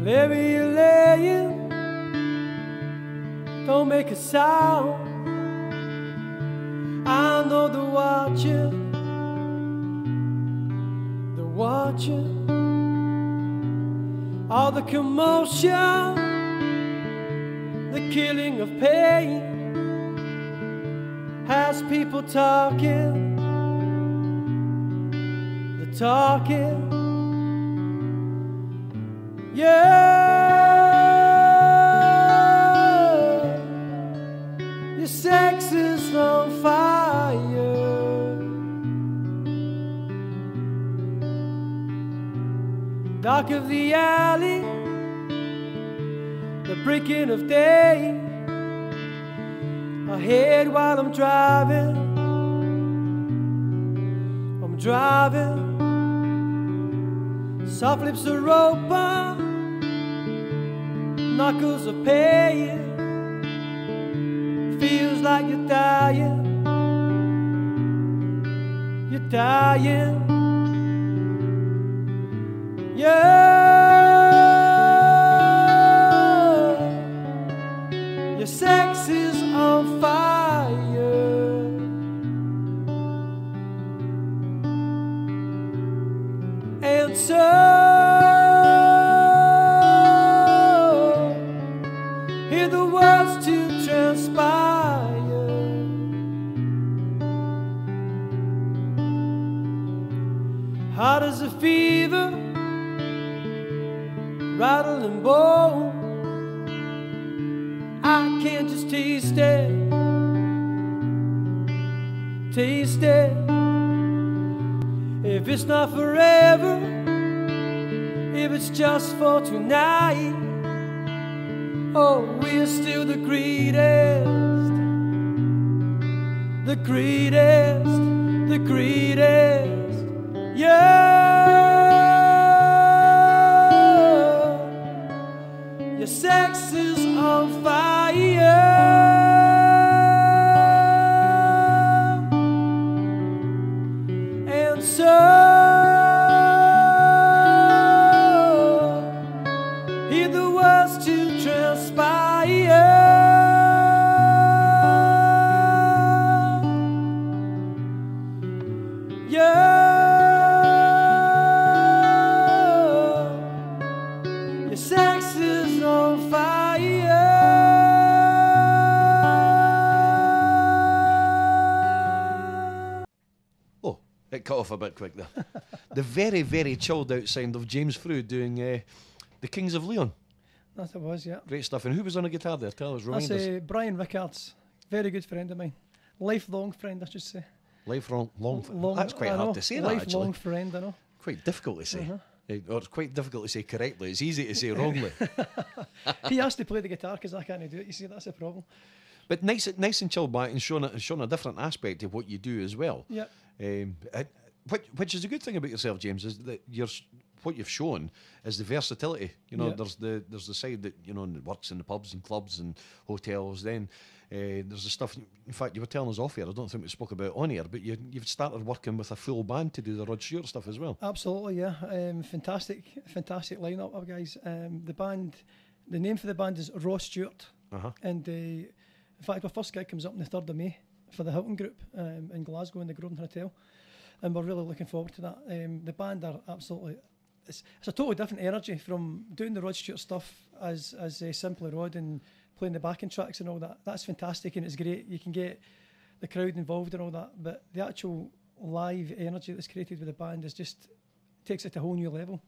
Wherever you're laying, don't make a sound. I know they're watching, all the commotion, the killing of pain, has people talking, they're talking. Yeah, your sex is on fire. Dark of the alley, the breaking of day, ahead while I'm driving, soft lips are open, knuckles are paying, feels like you're dying, yeah, your sex is on fire. And so hear the words to transpire. Hot as a fever, rattling bone. I can't just taste it. If it's not forever, if it's just for tonight, oh, we're still the greatest, yeah. Your sex is on fire. And so hear the words to transpire. Yeah, your sex is on fire. Oh, it cut off a bit quick there. The very, very chilled out sound of James Frew doing The Kings of Leon. That it was, yeah. Great stuff. And who was on the guitar there? Tell us, remind That's us. Brian Rickards, very good friend of mine. Lifelong friend, I should say. Lifelong, that's quite hard to say, that actually. Lifelong friend, I know. Quite difficult to say. Or it's quite difficult to say correctly. It's easy to say wrongly. He has to play the guitar because I can't do it. You see, that's the problem. But nice and chilled back and showing a different aspect of what you do as well. Yeah. Which is a good thing about yourself, James, is that what you've shown is the versatility. You know, Yeah. there's the side that, you know, works in the pubs and clubs and hotels. Then there's the stuff. In fact, you were telling us off here. I don't think we spoke about it on here, but you've started working with a full band to do the Rod Stewart stuff as well. Absolutely, yeah. Fantastic lineup of guys. The band, the name for the band is Rod Stewart, and in fact, our first gig comes up on the 3rd of May for the Hilton Group in Glasgow in the Grosvenor Hotel, and we're really looking forward to that. The band are absolutely. It's a totally different energy from doing the Rod Stewart stuff as Simply Rod and playing the backing tracks and all that. That's fantastic and it's great. You can get the crowd involved and all that, but the actual live energy that's created with the band is just takes it to a whole new level.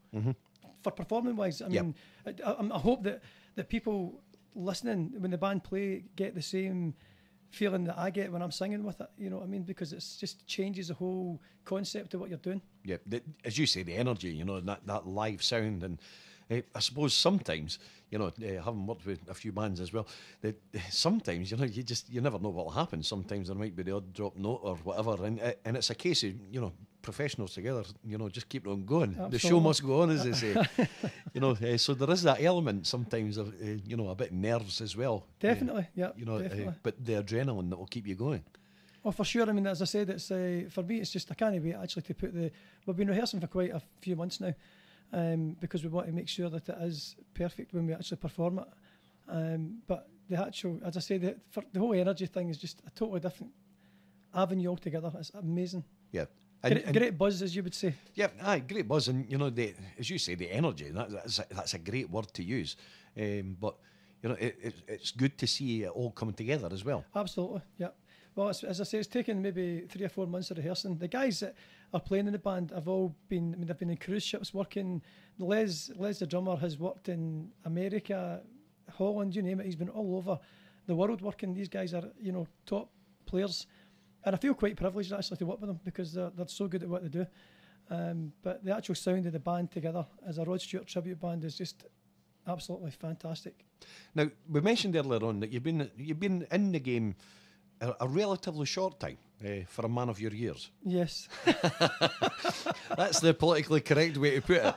For performing wise, I mean, I hope that people listening when the band play get the same feeling that I get when I'm singing with it, you know what I mean? Because it's just changes the whole concept of what you're doing. Yeah, as you say, the energy, you know, that live sound. And I suppose sometimes, you know, having worked with a few bands as well, that sometimes, you know, you never know what will happen. Sometimes there might be the odd drop note or whatever, and it's a case of, you know, professionals together, you know, just keep on going. Absolutely. The show must go on, as they say. You know, so there is that element sometimes of, you know, a bit of nerves as well. Definitely, yeah. You know, definitely. But the adrenaline that will keep you going. Oh, for sure. I mean, as I said, it's for me, it's just I can't wait actually to put we've been rehearsing for quite a few months now, because we want to make sure that it is perfect when we actually perform it. But the actual, as I say, the whole energy thing is just a totally different avenue altogether. It's amazing. Yeah. Great buzz, as you would say. Yeah, great buzz, and you know, as you say, the energy. That's a great word to use. But you know, it's good to see it all coming together as well. Absolutely, yeah. Well, as I say, it's taken maybe 3 or 4 months of rehearsing. The guys that are playing in the band have all been. I mean, they've been in cruise ships working. Les, the drummer, has worked in America, Holland, you name it. He's been all over the world working. These guys are, you know, top players. And I feel quite privileged actually to work with them because they're so good at what they do. But the actual sound of the band together as a Rod Stewart tribute band is just absolutely fantastic. Now, we mentioned earlier on that you've been in the game a relatively short time for a man of your years. Yes. That's the politically correct way to put it.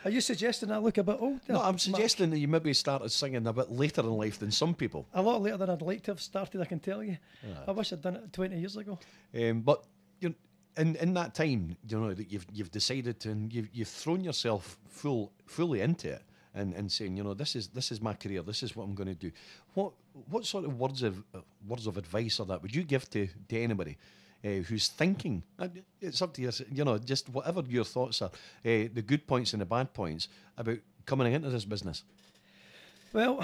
Are you suggesting I look a bit old? No, I'm suggesting that you maybe started singing a bit later in life than some people. A lot later than I'd like to have started, I can tell you. I wish I'd done it 20 years ago. But you know, in that time, you know, that you've decided to, and you've thrown yourself fully into it, and saying, you know, this is my career, this is what I'm going to do. What sort of words of advice or that would you give to anybody who's thinking? It's up to you, you know, just whatever your thoughts are, the good points and the bad points about coming into this business. Well,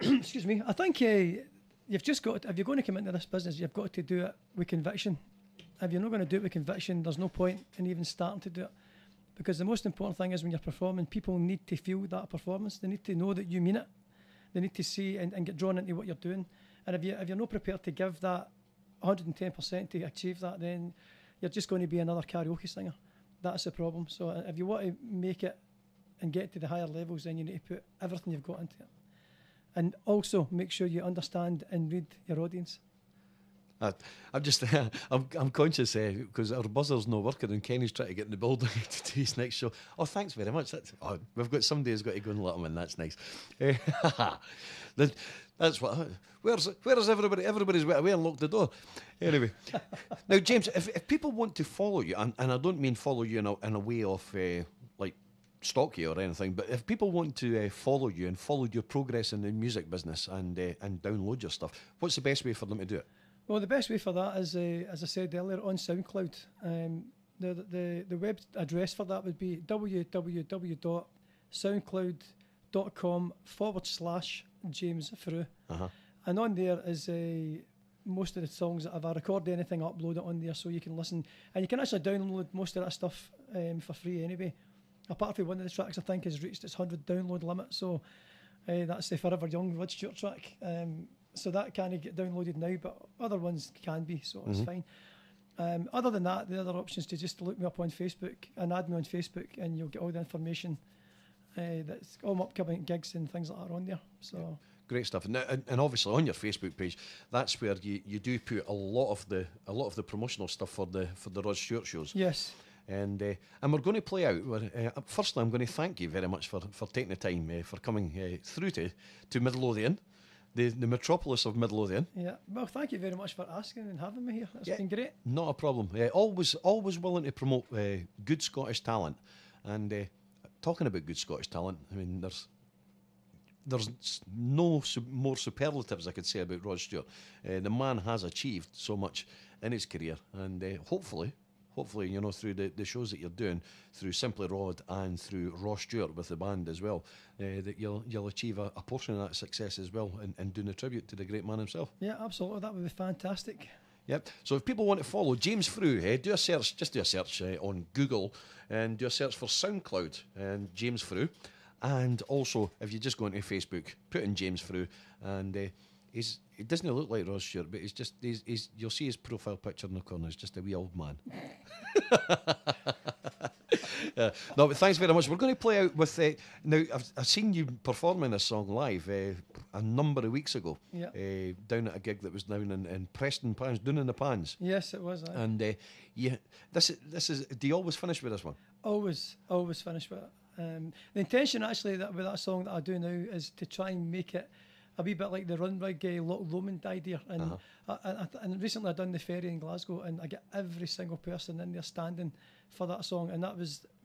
excuse me, I think you've just got to, if you're going to come into this business, you've got to do it with conviction. If you're not going to do it with conviction, there's no point in even starting to do it. Because the most important thing is when you're performing, people need to feel that performance. They need to know that you mean it. They need to see and get drawn into what you're doing. And if you're not prepared to give that 110% to achieve that, then you're just going to be another karaoke singer. That's the problem. So if you want to make it and get to the higher levels, then you need to put everything you've got into it. And also make sure you understand and read your audience. I'm conscious because our buzzer's not working and Kenny's trying to get in the building to do his next show. Oh, thanks very much. We've got somebody who's got to go and let him in. That's nice. That's what. Where is everybody? Everybody's went away and locked the door. Anyway, now James, if people want to follow you, and I don't mean follow you in a way of like stalk you or anything, but if people want to follow you and follow your progress in the music business and download your stuff, what's the best way for them to do it? Well, the best way for that is, as I said earlier, on SoundCloud. The web address for that would be www.soundcloud.com/James Frew. And on there is most of the songs that if I record anything, I upload it on there so you can listen. And you can actually download most of that stuff for free anyway. Apart from one of the tracks I think has reached its 100 download limit. So that's the Forever Young Rod Stewart track. So that can't get downloaded now, but other ones can be, so it's fine. Other than that, the other option is to just look me up on Facebook and add me on Facebook, and you'll get all the information. That's all my upcoming gigs and things like that are on there. So great stuff. And obviously on your Facebook page, that's where you do put a lot of the promotional stuff for the Rod Stewart shows. Yes. And we're going to play out. Firstly, I'm going to thank you very much for taking the time for coming through to Midlothian. The metropolis of Midlothian. Yeah, well, thank you very much for asking and having me here. It's been great. Not a problem. Always willing to promote good Scottish talent. And talking about good Scottish talent, I mean, there's no more superlatives I could say about Rod Stewart. The man has achieved so much in his career, and hopefully, you know, through the shows that you're doing, through Simply Rod and through Ross Stewart with the band as well, that you'll achieve a portion of that success as well in doing a tribute to the great man himself. Yeah, absolutely. That would be fantastic. Yep. So if people want to follow James Frew, do a search on Google and do a search for SoundCloud and James Frew. And also, if you just go into Facebook, put in James Frew, and he doesn't look like Ross Stewart, but you'll see his profile picture in the corner. He's just a wee old man. No, but thanks very much. We're going to play out with now. I've seen you performing this song live a number of weeks ago. Yeah. Down at a gig that was down in Preston Pans, down in the Pans. Yes, it was. And this is. Do you always finish with this one? Always finish with it. The intention actually with that song that I do now is to try and make it a wee bit like the Run Rig Loch Lomond idea. And and recently I done the ferry in Glasgow, and I get every single person in there standing for that song, and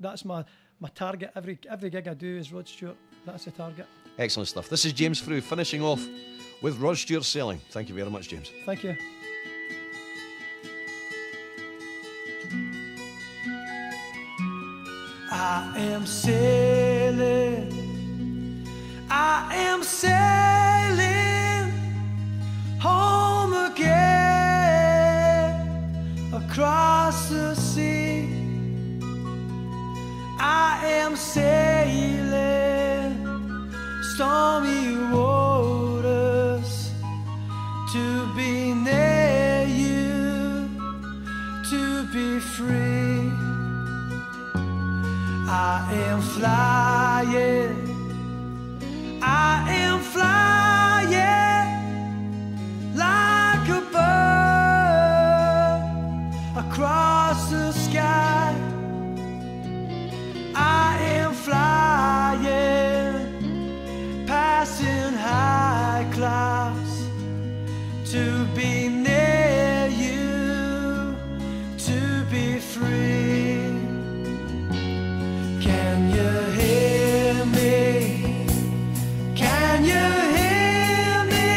that's my my target. Every gig I do is Rod Stewart. That's the target. Excellent stuff. This is James Frew finishing off with Rod Stewart Sailing. Thank you very much, James. Thank you. I am sailing home again across the sea. I am sailing stormy waters to be near you, to be free. I am flying like a bird across the sky. I am flying, passing high clouds to be near you, to be free. Can you hear me? Can you hear me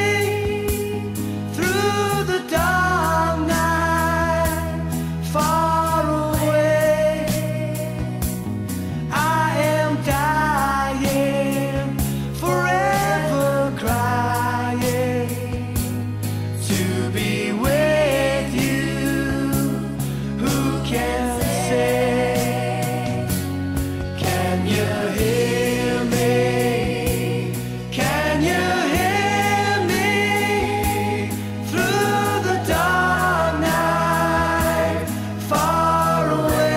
through the dark night, far away? I am dying, forever crying, to be with you. Who can say? Can you hear me? Can you hear me through the dark night, far away?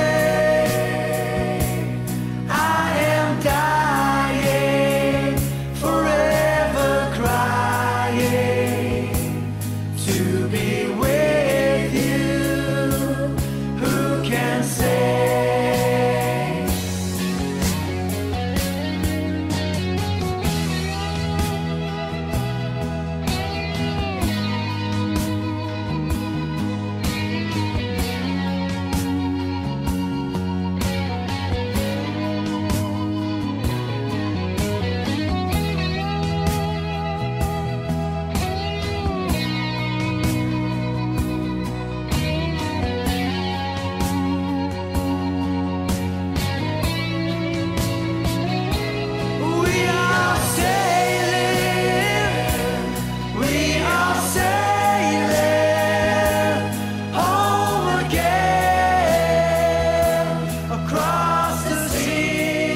I am dying, forever crying, to be with you. Who can say? We are sailing home again across the sea.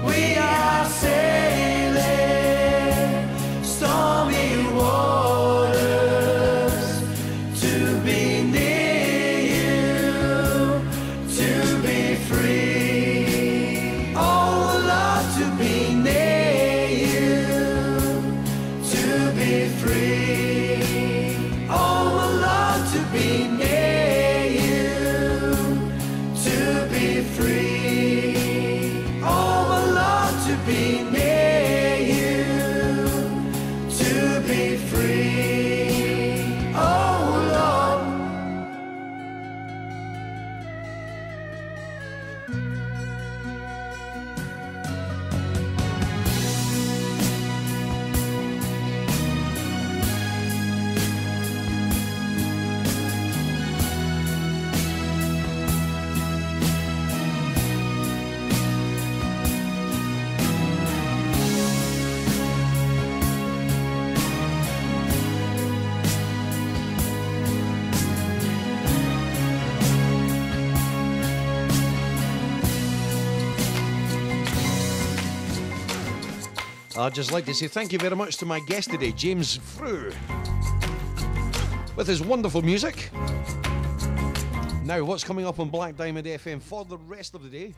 We are sailing stormy waters to be near you, to be free. Oh, love, to be near you, to be free. Oh, my love, to be near you, to be free. Oh, my love, to be near you, to be free. Oh, Lord. I'd just like to say thank you very much to my guest today, James Frew, with his wonderful music. Now, what's coming up on Black Diamond FM for the rest of the day?